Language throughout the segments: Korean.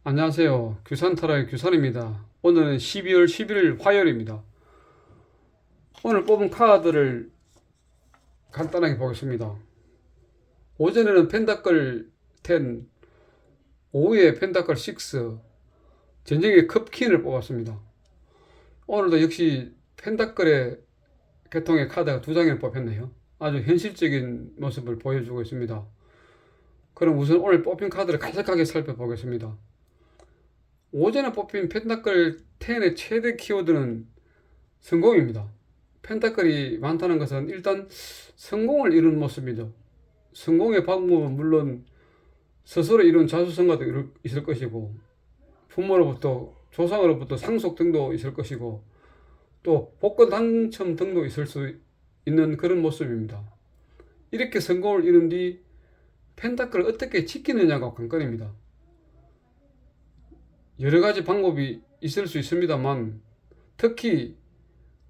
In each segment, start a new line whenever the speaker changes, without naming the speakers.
안녕하세요. 규산타라의 규산입니다. 오늘은 12월 11일 화요일입니다. 오늘 뽑은 카드를 간단하게 보겠습니다. 오전에는 펜타클 10, 오후에 펜타클 6, 전쟁의 컵퀸을 뽑았습니다. 오늘도 역시 펜타클의 계통의 카드가 두 장을 뽑혔네요. 아주 현실적인 모습을 보여주고 있습니다. 그럼 우선 오늘 뽑힌 카드를 간략하게 살펴보겠습니다. 오전에 뽑힌 펜타클 10의 최대 키워드는 성공입니다. 펜타클이 많다는 것은 일단 성공을 이룬 모습이죠. 성공의 방법은 물론 스스로 이룬 자수성가도 있을 것이고, 부모로부터 조상으로부터 상속 등도 있을 것이고, 또 복권 당첨 등도 있을 수 있는 그런 모습입니다. 이렇게 성공을 이룬 뒤 펜타클을 어떻게 지키느냐가 관건입니다. 여러 가지 방법이 있을 수 있습니다만, 특히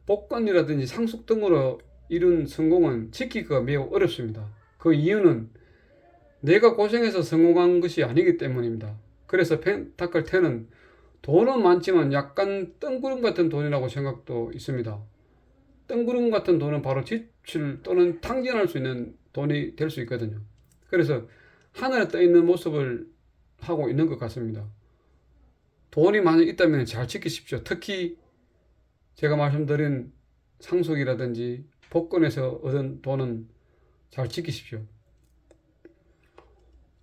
복권이라든지 상속 등으로 이룬 성공은 지키기가 매우 어렵습니다. 그 이유는 내가 고생해서 성공한 것이 아니기 때문입니다. 그래서 펜타클 10은 돈은 많지만 약간 뜬구름 같은 돈이라고 생각도 있습니다. 뜬구름 같은 돈은 바로 지출 또는 탕진할 수 있는 돈이 될 수 있거든요. 그래서 하늘에 떠 있는 모습을 하고 있는 것 같습니다. 돈이 만약 있다면 잘 지키십시오. 특히 제가 말씀드린 상속이라든지 복권에서 얻은 돈은 잘 지키십시오.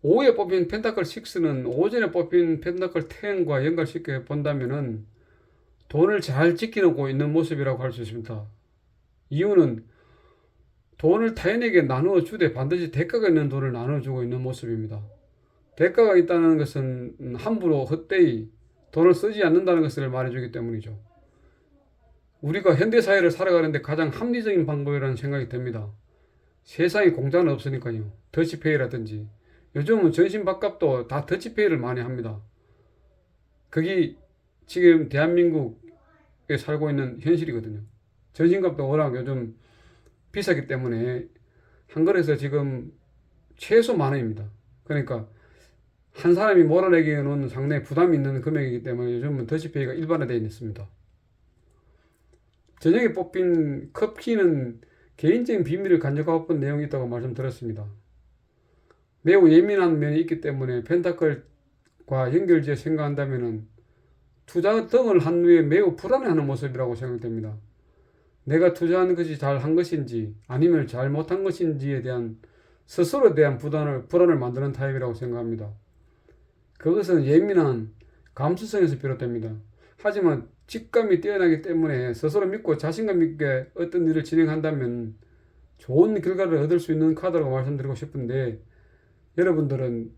오후에 뽑힌 펜타클 6는 오전에 뽑힌 펜타클 10과 연결시켜 본다면은 돈을 잘 지키고 있는 모습이라고 할 수 있습니다. 이유는 돈을 타인에게 나누어 주되 반드시 대가가 있는 돈을 나눠주고 있는 모습입니다. 대가가 있다는 것은 함부로 헛되이 돈을 쓰지 않는다는 것을 말해주기 때문이죠. 우리가 현대사회를 살아가는데 가장 합리적인 방법이라는 생각이 듭니다. 세상에 공짜는 없으니까요. 더치페이라든지 요즘은 전신 밥값도 다 더치페이를 많이 합니다. 그게 지금 대한민국에 살고 있는 현실이거든요. 전신값도 워낙 요즘 비싸기 때문에 한 그릇에서 지금 최소 10,000원입니다. 그러니까 한 사람이 몰아내기에는 상당히 부담이 있는 금액이기 때문에 요즘은 더치페이가 일반화되어 있습니다. 저녁에 뽑힌 컵키는 개인적인 비밀을 간직하고 싶은 내용이 있다고 말씀드렸습니다. 매우 예민한 면이 있기 때문에 펜타클과 연결지어 생각한다면 투자 등을 한 후에 매우 불안해하는 모습이라고 생각됩니다. 내가 투자한 것이 잘 한 것인지 아니면 잘못한 것인지에 대한 스스로에 대한 불안을 만드는 타입이라고 생각합니다. 그것은 예민한 감수성에서 비롯됩니다. 하지만 직감이 뛰어나기 때문에 스스로 믿고 자신감 있게 어떤 일을 진행한다면 좋은 결과를 얻을 수 있는 카드라고 말씀드리고 싶은데, 여러분들은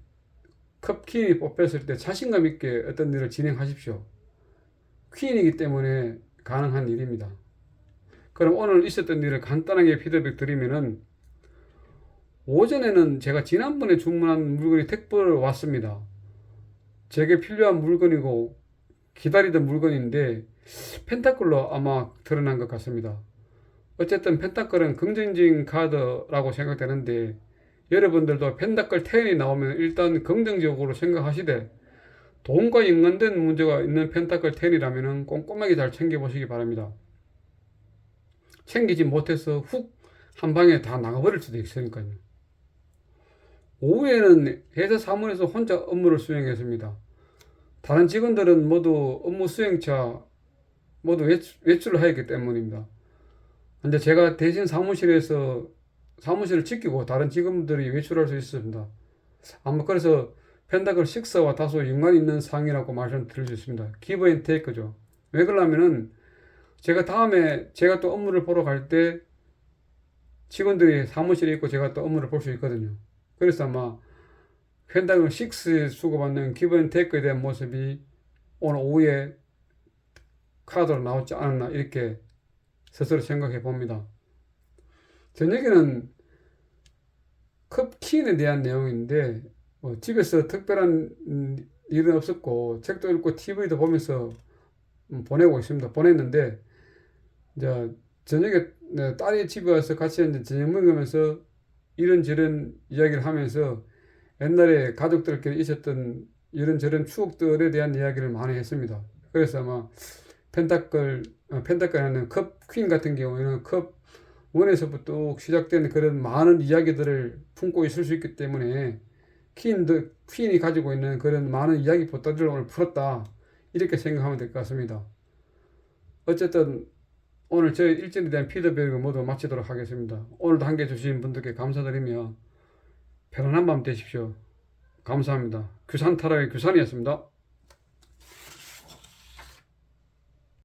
컵퀸이 뽑혔을 때 자신감 있게 어떤 일을 진행하십시오. 퀸이기 때문에 가능한 일입니다. 그럼 오늘 있었던 일을 간단하게 피드백 드리면은, 오전에는 제가 지난번에 주문한 물건이 택배로 왔습니다. 제게 필요한 물건이고 기다리던 물건인데 펜타클로 아마 드러난 것 같습니다. 어쨌든 펜타클은 긍정적인 카드라고 생각되는데, 여러분들도 펜타클 10이 나오면 일단 긍정적으로 생각하시되 돈과 연관된 문제가 있는 펜타클 10이라면 꼼꼼하게 잘 챙겨보시기 바랍니다. 챙기지 못해서 훅 한 방에 다 나가버릴 수도 있으니까요. 오후에는 회사 사무실에서 혼자 업무를 수행했습니다. 다른 직원들은 모두 업무 수행차 모두 외출을 하였기 때문입니다. 근데 제가 대신 사무실을 지키고 다른 직원들이 외출할 수 있습니다. 아마 그래서 펜타클 6와 다소 연관이 있는 상이라고 말씀드릴 수 있습니다. 기브 앤 테이크죠. 왜 그러냐면은 제가 다음에 제가 또 업무를 보러 갈 때 직원들이 사무실에 있고 제가 또 업무를 볼 수 있거든요. 그래서 아마 펜타클 6 수고받는 기브 앤 테이크에 대한 모습이 오늘 오후에 카드로 나오지 않았나 이렇게 스스로 생각해 봅니다. 저녁에는 컵킨에 대한 내용인데, 집에서 특별한 일은 없었고 책도 읽고 TV도 보면서 보내고 있습니다. 보냈는데 이제 저녁에 딸이 집에 와서 같이 이제 저녁 먹으면서 이런저런 이야기를 하면서 옛날에 가족들끼리 있었던 이런저런 추억들에 대한 이야기를 많이 했습니다. 그래서 아마 펜타클하는 컵 퀸 같은 경우에는 컵 1에서부터 시작된 그런 많은 이야기들을 품고 있을 수 있기 때문에 퀸이 가지고 있는 그런 많은 이야기 보따리를 오늘 풀었다. 이렇게 생각하면 될 것 같습니다. 어쨌든 오늘 저희 일진에 대한 피드백을 모두 마치도록 하겠습니다. 오늘도 함께 해주신 분들께 감사드리며 편안한 밤 되십시오. 감사합니다. 규산 타락의 규산이었습니다.